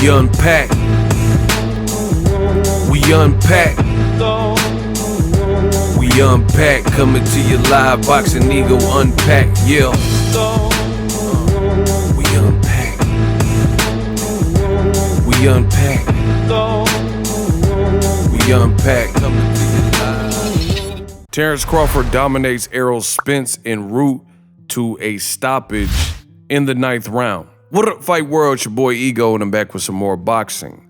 We unpack. We unpack. We unpack. Coming to you live. Boxingego unpack. Yeah. We unpack. We unpack. We unpack. Coming to you live. Terence Crawford dominates Errol Spence en route to a stoppage in the 9th round. What up, Fight World? It's your boy Ego, and I'm back with some more boxing.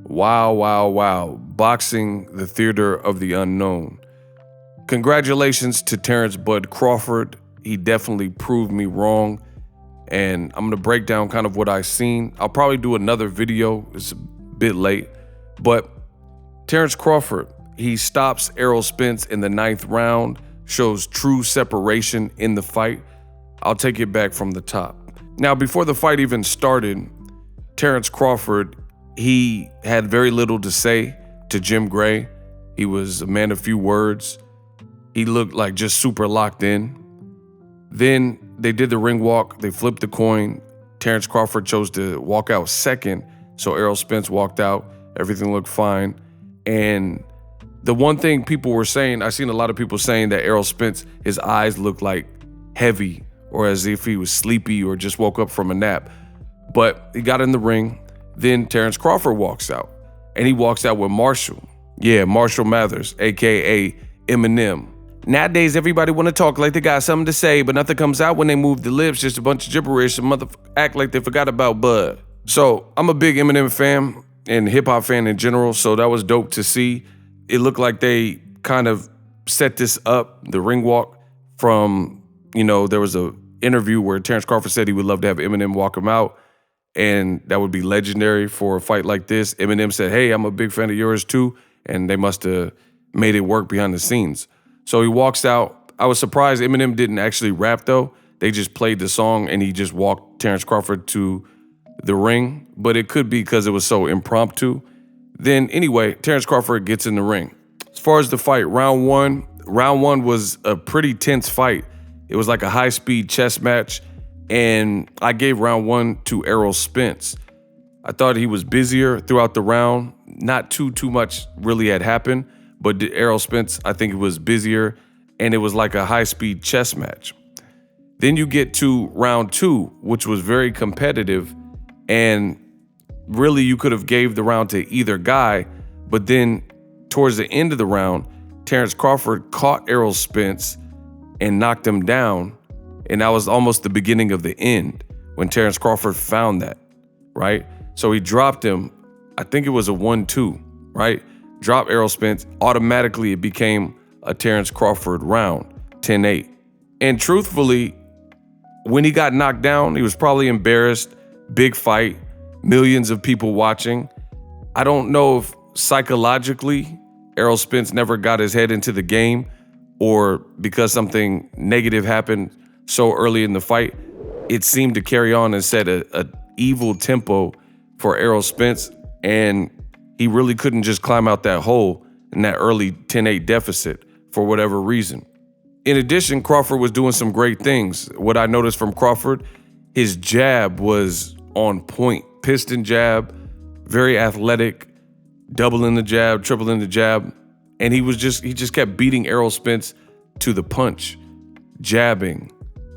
Wow, wow, wow. Boxing, the theater of the unknown. Congratulations to Terence Bud Crawford. He definitely proved me wrong, and I'm gonna break down kind of what I've seen. I'll probably do another video. It's a bit late, but Terence Crawford, he stops Errol Spence in the 9th round, shows true separation in the fight. I'll take it back from the top. Now, before the fight even started, Terence Crawford, he had very little to say to Jim Gray. He was a man of few words. He looked like just super locked in. Then they did the ring walk. They flipped the coin. Terence Crawford chose to walk out second, so Errol Spence walked out. Everything looked fine. And the one thing people were saying, I seen a lot of people saying that Errol Spence, his eyes looked like heavy, or as if he was sleepy or just woke up from a nap. But he got in the ring. Then Terence Crawford walks out. And he walks out with Marshall. Yeah, Marshall Mathers, a.k.a. Eminem. Nowadays, everybody want to talk like they got something to say, but nothing comes out when they move the lips. Just a bunch of gibberish and act like they forgot about Bud. So I'm a big Eminem fan and hip-hop fan in general, so that was dope to see. It looked like they kind of set this up, the ring walk, from, there was a interview where Terence Crawford said he would love to have Eminem walk him out, and that would be legendary for a fight like this. Eminem said, hey, I'm a big fan of yours too, and they must have made it work behind the scenes. So he walks out. I was surprised Eminem didn't actually rap though. They just played the song and he just walked Terence Crawford to the ring, but it could be because it was so impromptu. Then anyway, Terence Crawford gets in the ring. As far as the fight, round one was a pretty tense fight. It was like a high-speed chess match, and I gave round one to Errol Spence. I thought he was busier throughout the round. Not too much really had happened, but Errol Spence, I think it was busier, and it was like a high-speed chess match. Then you get to round two, which was very competitive, and really you could have gave the round to either guy, but then towards the end of the round, Terence Crawford caught Errol Spence and knocked him down, and that was almost the beginning of the end when Terence Crawford found that, right? So he dropped him. I think it was a 1-2, right? Dropped Errol Spence. Automatically, it became a Terence Crawford round, 10-8. And truthfully, when he got knocked down, he was probably embarrassed. Big fight, millions of people watching. I don't know if psychologically Errol Spence never got his head into the game, or because something negative happened so early in the fight, it seemed to carry on and set a evil tempo for Errol Spence, and he really couldn't just climb out that hole in that early 10-8 deficit for whatever reason. In addition, Crawford was doing some great things. What I noticed from Crawford, his jab was on point. Piston jab, very athletic, doubling the jab, tripling the jab. And he just kept beating Errol Spence to the punch, jabbing,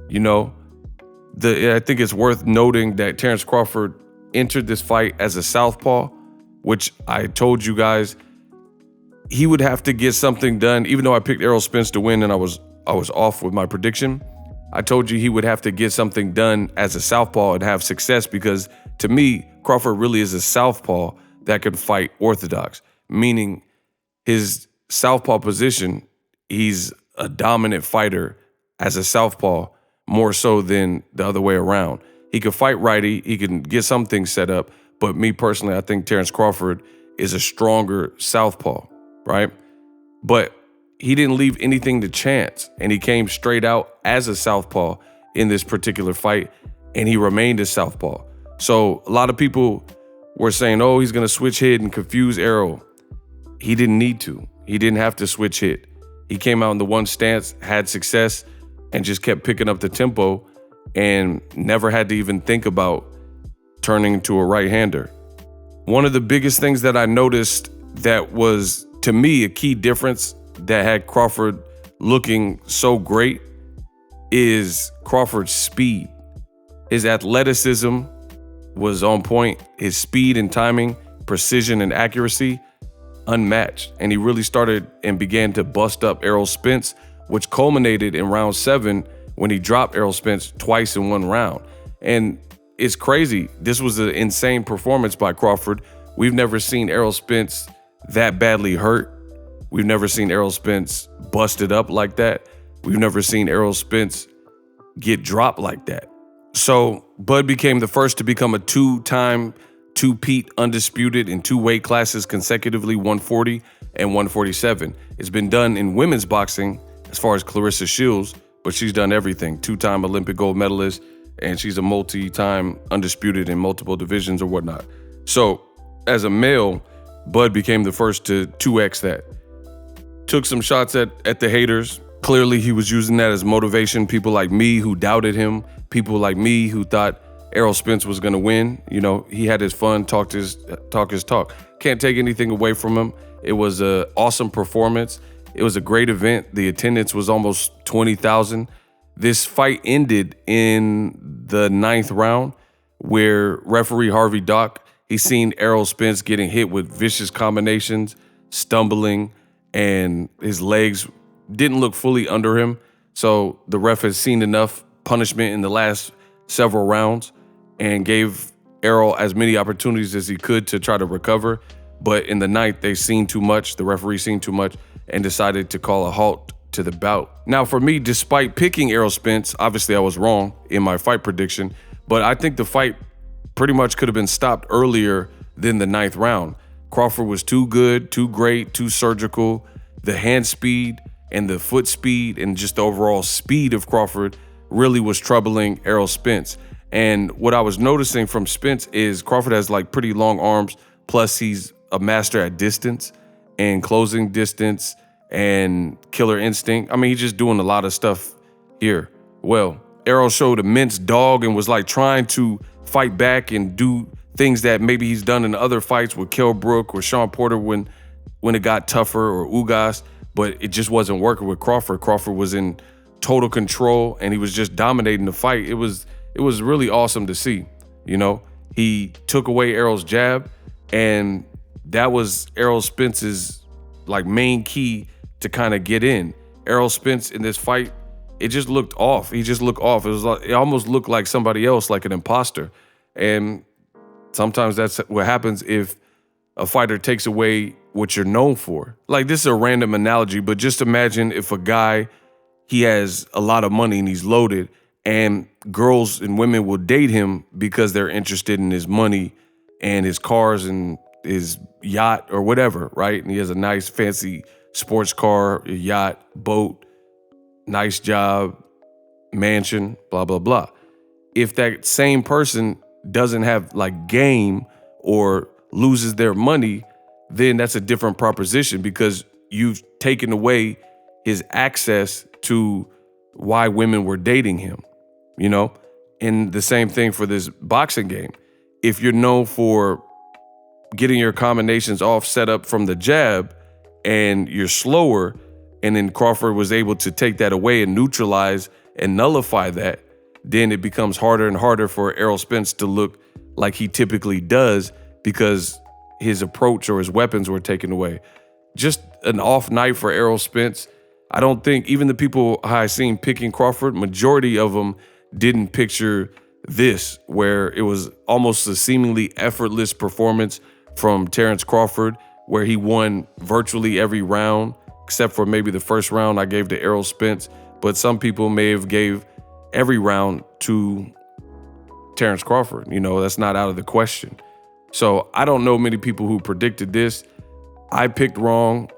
I think it's worth noting that Terence Crawford entered this fight as a southpaw, which I told you guys he would have to get something done. Even though I picked Errol Spence to win and I was off with my prediction, I told you he would have to get something done as a southpaw and have success, because to me, Crawford really is a southpaw that could fight orthodox, meaning his southpaw position, he's a dominant fighter as a southpaw more so than the other way around. He could fight righty, he can get some things set up, but me personally, I think Terence Crawford is a stronger southpaw, right? But he didn't leave anything to chance, and he came straight out as a southpaw in this particular fight, and he remained a southpaw. So a lot of people were saying, oh, he's gonna switch hit and confuse Errol. He didn't need to. He didn't have to switch hit. He came out in the one stance, had success, and just kept picking up the tempo and never had to even think about turning to a right-hander. One of the biggest things that I noticed that was, to me, a key difference that had Crawford looking so great is Crawford's speed. His athleticism was on point. His speed and timing, precision and accuracy, unmatched. And he really started and began to bust up Errol Spence, which culminated in round 7 when he dropped Errol Spence twice in one round. And it's crazy. This was an insane performance by Crawford. We've never seen Errol Spence that badly hurt. We've never seen Errol Spence busted up like that. We've never seen Errol Spence get dropped like that. So Bud became the first to become a 2-time two-peat undisputed in 2 weight classes consecutively, 140 and 147. It's been done in women's boxing as far as Clarissa Shields, but she's done everything. 2-time Olympic gold medalist, and she's a multi-time undisputed in multiple divisions or whatnot. So as a male, Bud became the first to 2X that. Took some shots at the haters. Clearly, he was using that as motivation. People like me who doubted him, people like me who thought Errol Spence was going to win. You know, he had his fun, talked his talk. Can't take anything away from him. It was an awesome performance. It was a great event. The attendance was almost 20,000. This fight ended in the 9th round where referee Harvey Dock, he seen Errol Spence getting hit with vicious combinations, stumbling, and his legs didn't look fully under him. So the ref has seen enough punishment in the last several rounds and gave Errol as many opportunities as he could to try to recover. But in the 9th, they seen too much. The referee seen too much and decided to call a halt to the bout. Now, for me, despite picking Errol Spence, obviously I was wrong in my fight prediction, but I think the fight pretty much could have been stopped earlier than the 9th round. Crawford was too good, too great, too surgical. The hand speed and the foot speed and just the overall speed of Crawford really was troubling Errol Spence. And what I was noticing from Spence is Crawford has like pretty long arms, plus he's a master at distance and closing distance and killer instinct. I mean, he's just doing a lot of stuff here. Well, Errol showed immense dog and was like trying to fight back and do things that maybe he's done in other fights with Kell Brook or Sean Porter when it got tougher, or Ugas, but it just wasn't working with Crawford. Crawford was in total control and he was just dominating the fight. It was really awesome to see. You know, he took away Errol's jab, and that was Errol Spence's like main key to kind of get in. Errol Spence in this fight, it just looked off. He just looked off. It almost looked like somebody else, like an imposter. And sometimes that's what happens if a fighter takes away what you're known for. Like, this is a random analogy, but just imagine if a guy, he has a lot of money and he's loaded, and girls and women will date him because they're interested in his money and his cars and his yacht or whatever, right? And he has a nice fancy sports car, a yacht, boat, nice job, mansion, blah, blah, blah. If that same person doesn't have like game or loses their money, then that's a different proposition, because you've taken away his access to why women were dating him, you know? And the same thing for this boxing game. If you're known for getting your combinations off set up from the jab and you're slower, and then Crawford was able to take that away and neutralize and nullify that, then it becomes harder and harder for Errol Spence to look like he typically does, because his approach or his weapons were taken away. Just an off night for Errol Spence. I don't think even the people I seen picking Crawford, majority of them didn't picture this, where it was almost a seemingly effortless performance from Terence Crawford, where he won virtually every round, except for maybe the first round I gave to Errol Spence. But some people may have gave every round to Terence Crawford. You know, that's not out of the question. So I don't know many people who predicted this. I picked wrong.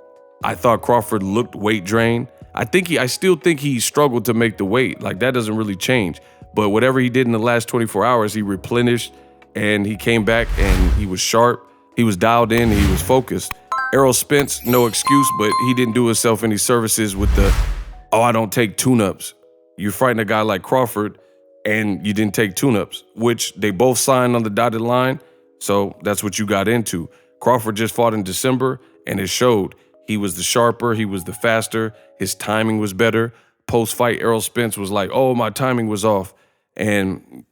I thought Crawford looked weight drained. I still think he struggled to make the weight. Like, that doesn't really change. But whatever he did in the last 24 hours, he replenished and he came back and he was sharp. He was dialed in, he was focused. Errol Spence, no excuse, but he didn't do himself any services with the, I don't take tune-ups. You're fighting a guy like Crawford and you didn't take tune-ups, which they both signed on the dotted line. So that's what you got into. Crawford just fought in December, and it showed. He was the sharper, he was the faster, his timing was better. Post-fight, Errol Spence was like, oh, my timing was off. And,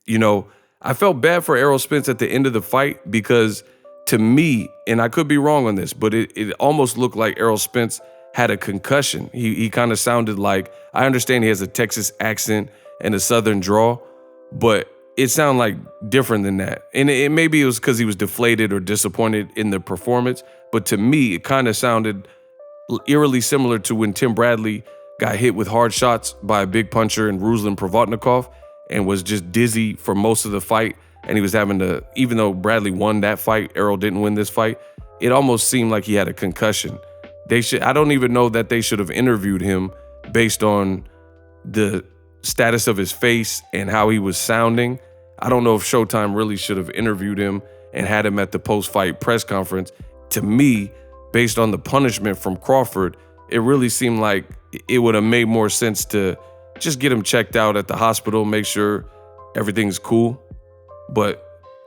I felt bad for Errol Spence at the end of the fight because to me, and I could be wrong on this, but it almost looked like Errol Spence had a concussion. He kind of sounded like, I understand he has a Texas accent and a Southern drawl, but it sounded like different than that. And maybe it was because he was deflated or disappointed in the performance, but to me, it kind of sounded eerily similar to when Tim Bradley got hit with hard shots by a big puncher in Ruslan Provodnikov and was just dizzy for most of the fight. And he was having to, even though Bradley won that fight, Errol didn't win this fight, it almost seemed like he had a concussion. I don't even know that they should have interviewed him based on the status of his face and how he was sounding. I don't know if Showtime really should have interviewed him and had him at the post-fight press conference. To me, based on the punishment from Crawford, it really seemed like it would have made more sense to just get him checked out at the hospital, make sure everything's cool. But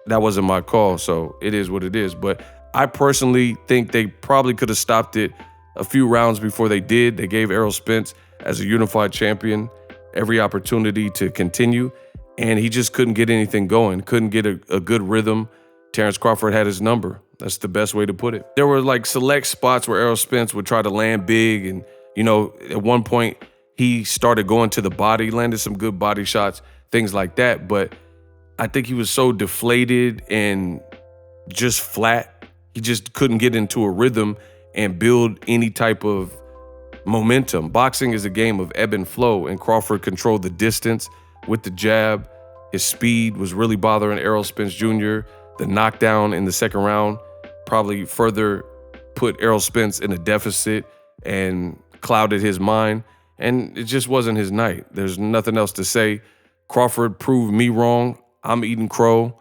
that wasn't my call, so it is what it is. But I personally think they probably could have stopped it a few rounds before they did. They gave Errol Spence, as a unified champion, every opportunity to continue, and he just couldn't get anything going, couldn't get a good rhythm. Terence Crawford had his number. That's the best way to put it. There were like select spots where Errol Spence would try to land big, and at one point he started going to the body, landed some good body shots, things like that. But I think he was so deflated and just flat. He just couldn't get into a rhythm and build any type of momentum. Boxing is a game of ebb and flow, and Crawford controlled the distance with the jab. His speed was really bothering Errol Spence Jr. The knockdown in the second round probably further put Errol Spence in a deficit and clouded his mind, and it just wasn't his night. There's nothing else to say. Crawford proved me wrong. I'm eating crow.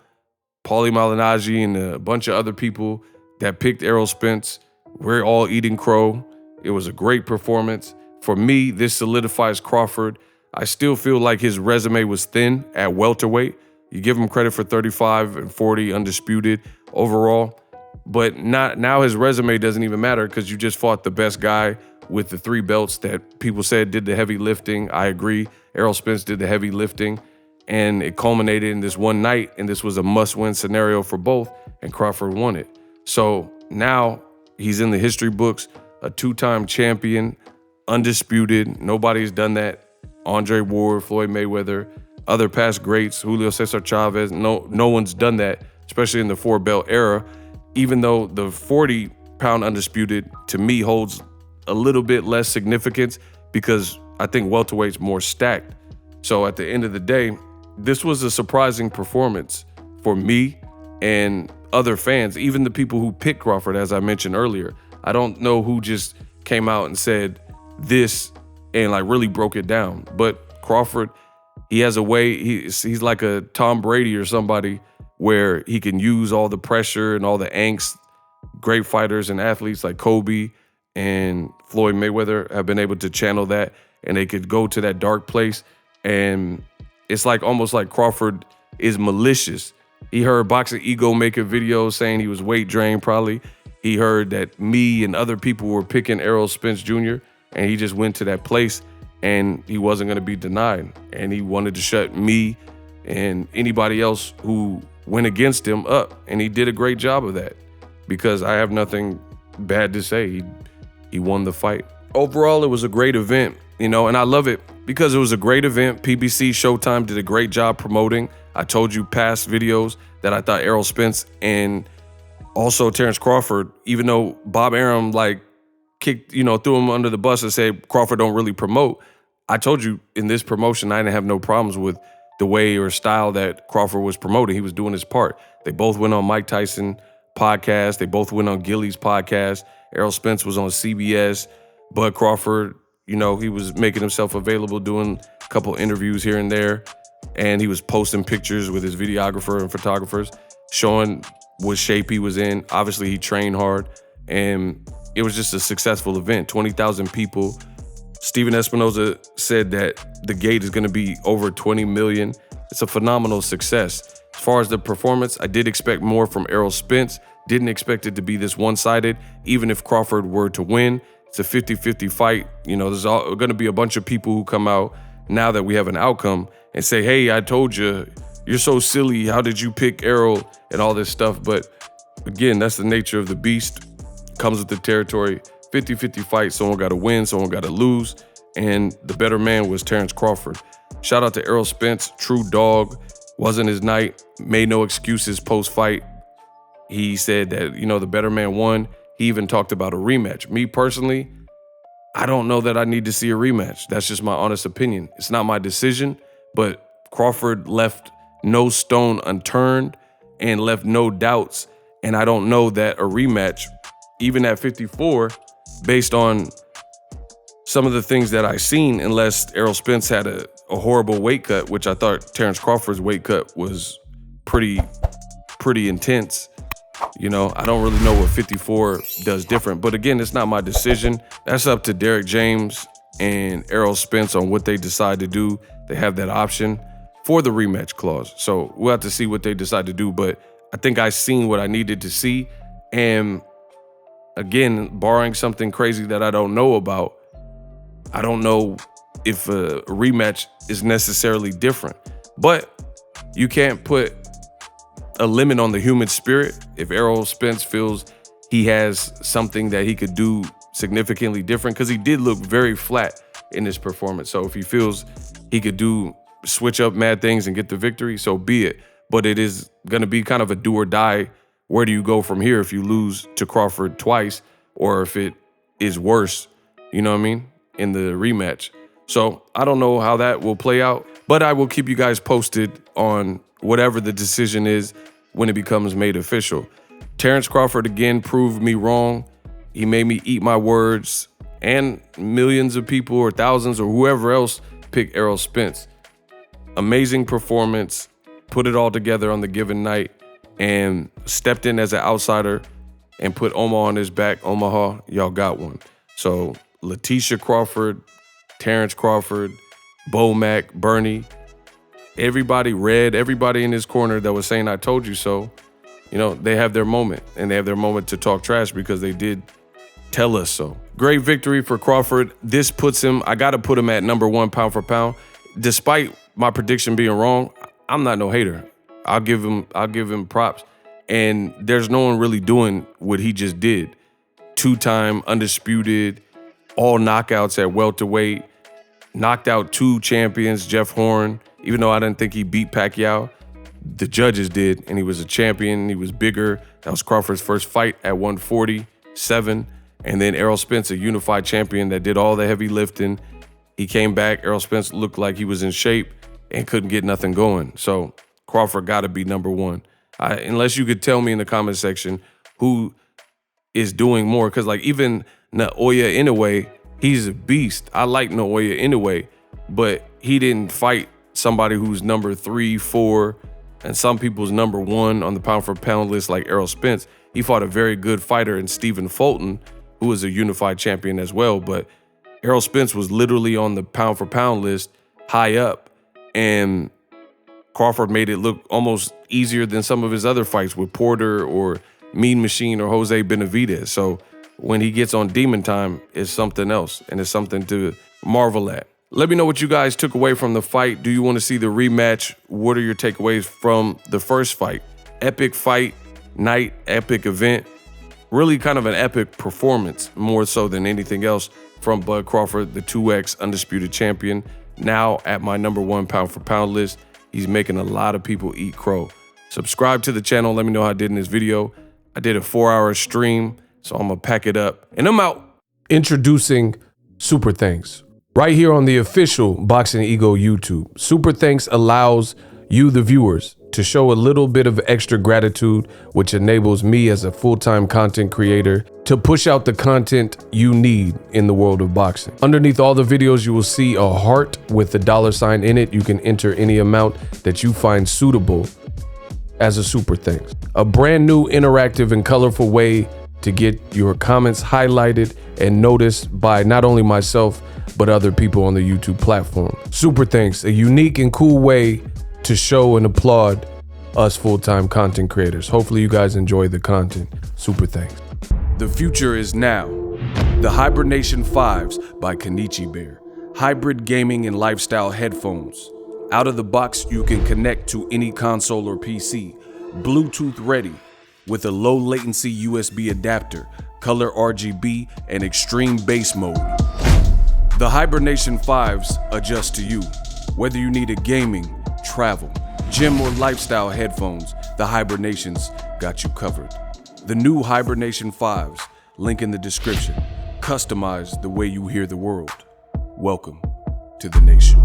Paulie Malignaggi and a bunch of other people that picked Errol Spence, we're all eating crow. It was a great performance. For me, this solidifies Crawford. I still feel like his resume was thin at welterweight. You give him credit for 35 and 40 undisputed overall, but now his resume doesn't even matter because you just fought the best guy with the 3 belts that people said did the heavy lifting. I agree. Errol Spence did the heavy lifting, and it culminated in this one night, and this was a must-win scenario for both, and Crawford won it. So now he's in the history books, a 2-time champion, undisputed. Nobody's done that. Andre Ward, Floyd Mayweather, other past greats, Julio Cesar Chavez, no one's done that, especially in the 4-belt era, even though the 40-pound undisputed, to me, holds a little bit less significance because I think welterweight's more stacked. So at the end of the day, this was a surprising performance for me and other fans, even the people who picked Crawford, as I mentioned earlier. I don't know who just came out and said this and like really broke it down, but Crawford, he has a way, he's like a Tom Brady or somebody where he can use all the pressure and all the angst. Great fighters and athletes like Kobe and Floyd Mayweather have been able to channel that, and they could go to that dark place. And it's like almost like Crawford is malicious. He heard Boxingego make a video saying he was weight drained probably. He heard that me and other people were picking Errol Spence Jr., and he just went to that place and he wasn't going to be denied. And he wanted to shut me and anybody else who went against him up. And he did a great job of that because I have nothing bad to say. He won the fight. Overall, it was a great event, and I love it because it was a great event. PBC Showtime did a great job promoting. I told you past videos that I thought Errol Spence and also Terence Crawford, even though Bob Arum kicked, threw him under the bus and said Crawford don't really promote. I told you in this promotion, I didn't have no problems with the way or style that Crawford was promoting. He was doing his part. They both went on Mike Tyson podcast. They both went on Gilly's podcast. Errol Spence was on CBS. Bud Crawford, he was making himself available, doing a couple interviews here and there. And he was posting pictures with his videographer and photographers, showing what shape he was in. Obviously, he trained hard. And it was just a successful event. 20,000 people. Steven Espinoza said that the gate is going to be over 20 million. It's a phenomenal success, As far as the performance, I did expect more from Errol Spence. Didn't expect it to be this one-sided. Even if Crawford were to win, it's a 50-50 fight. You know, there's going to be a bunch of people who come out now that we have an outcome and say, hey, I told you, you're so silly. How did you pick Errol and all this stuff? But again, that's the nature of the beast. Comes with the territory. 50-50 fight. Someone got to win, someone got to lose. And the better man was Terence Crawford. Shout out to Errol Spence, true dog. Wasn't his night, made no excuses post-fight. He said that, you know, the better man won. He even talked about a rematch. Me personally, I don't know that I need to see a rematch. That's just my honest opinion. It's not my decision, but Crawford left no stone unturned and left no doubts. And I don't know that a rematch, even at 54, based on some of the things that I've seen, unless Errol Spence had a horrible weight cut, which I thought Terence Crawford's weight cut was pretty intense. You know, I don't really know what 54 does different. But again, it's not my decision. That's up to Derek James and Errol Spence on what they decide to do. They have that option for the rematch clause. So we'll have to see what they decide to do. But I think I've seen what I needed to see. And again, barring something crazy that I don't know about, I don't know if a rematch is necessarily different. But you can't put a limit on the human spirit. If Errol Spence feels he has something that he could do significantly different, because he did look very flat in this performance. So if he feels he could switch up mad things and get the victory, so be it. But it is going to be kind of a do or die. Where do you go from here if you lose to Crawford twice, or if it is worse, you know what I mean, in the rematch? So I don't know how that will play out, but I will keep you guys posted on whatever the decision is when it becomes made official. Terence Crawford, again, proved me wrong. He made me eat my words, and millions of people or thousands or whoever else pick Errol Spence. Amazing performance, put it all together on the given night, and stepped in as an outsider and put Omaha on his back. Omaha, y'all got one. So Letitia Crawford, Terence Crawford, Bo Mack, Bernie, everybody in his corner that was saying I told you so, you know, they have their moment, and they have their moment to talk trash because they did tell us so. Great victory for Crawford. This puts him, I got to put him at number 1 pound for pound. Despite my prediction being wrong, I'm not no hater. I'll give him props. And there's no one really doing what he just did. 2-time undisputed, all knockouts at welterweight, knocked out 2 champions, Jeff Horn. Even though I didn't think he beat Pacquiao, the judges did, and he was a champion. He was bigger. That was Crawford's first fight at 147. And then Errol Spence, a unified champion that did all the heavy lifting. He came back. Errol Spence looked like he was in shape and couldn't get nothing going. So Crawford got to be number 1. Unless you could tell me in the comment section who is doing more. Because like even Naoya Inoue, he's a beast. I like Naoya Inoue, but he didn't fight somebody who's number 3, 4, and some people's number 1 on the pound for pound list like Errol Spence. He fought a very good fighter in Stephen Fulton, who was a unified champion as well. But Errol Spence was literally on the pound for pound list high up, and Crawford made it look almost easier than some of his other fights with Porter or Mean Machine or Jose Benavidez. So when he gets on Demon Time, it's something else, and it's something to marvel at. Let me know what you guys took away from the fight. Do you want to see the rematch? What are your takeaways from the first fight? Epic fight night, epic event. Really kind of an epic performance, more so than anything else, from Bud Crawford, the 2X undisputed champion. Now at my number 1 pound for pound list. He's making a lot of people eat crow. Subscribe to the channel. Let me know how I did in this video. I did a 4-hour stream, so I'm going to pack it up. And I'm out. Introducing Super Thanks. Right here on the official Boxingego YouTube. Super Thanks allows you, the viewers, to show a little bit of extra gratitude, which enables me as a full-time content creator to push out the content you need in the world of boxing. Underneath all the videos, you will see a heart with the $sign in it. You can enter any amount that you find suitable as a super thanks. A brand new interactive and colorful way to get your comments highlighted and noticed by not only myself, but other people on the YouTube platform. Super thanks, a unique and cool way to show and applaud us full-time content creators. Hopefully you guys enjoy the content. Super thanks. The future is now. The Hibernation 5s by Kenichi Bear. Hybrid gaming and lifestyle headphones. Out of the box, you can connect to any console or PC. Bluetooth ready with a low latency USB adapter, color RGB, and extreme bass mode. The Hibernation 5s adjust to you. Whether you need a gaming, travel, gym, or lifestyle headphones, the Hibernations got you covered. The new Hibernation 5s, link in the description. Customize the way you hear the world. Welcome to the nation.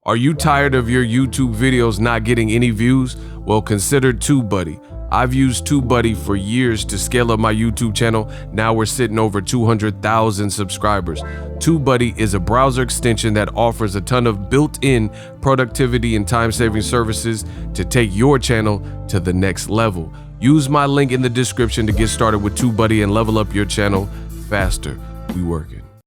Are you tired of your YouTube videos not getting any views? Well, consider TubeBuddy. I've used TubeBuddy for years to scale up my YouTube channel. Now we're sitting over 200,000 subscribers. TubeBuddy is a browser extension that offers a ton of built-in productivity and time-saving services to take your channel to the next level. Use my link in the description to get started with TubeBuddy and level up your channel faster. We working.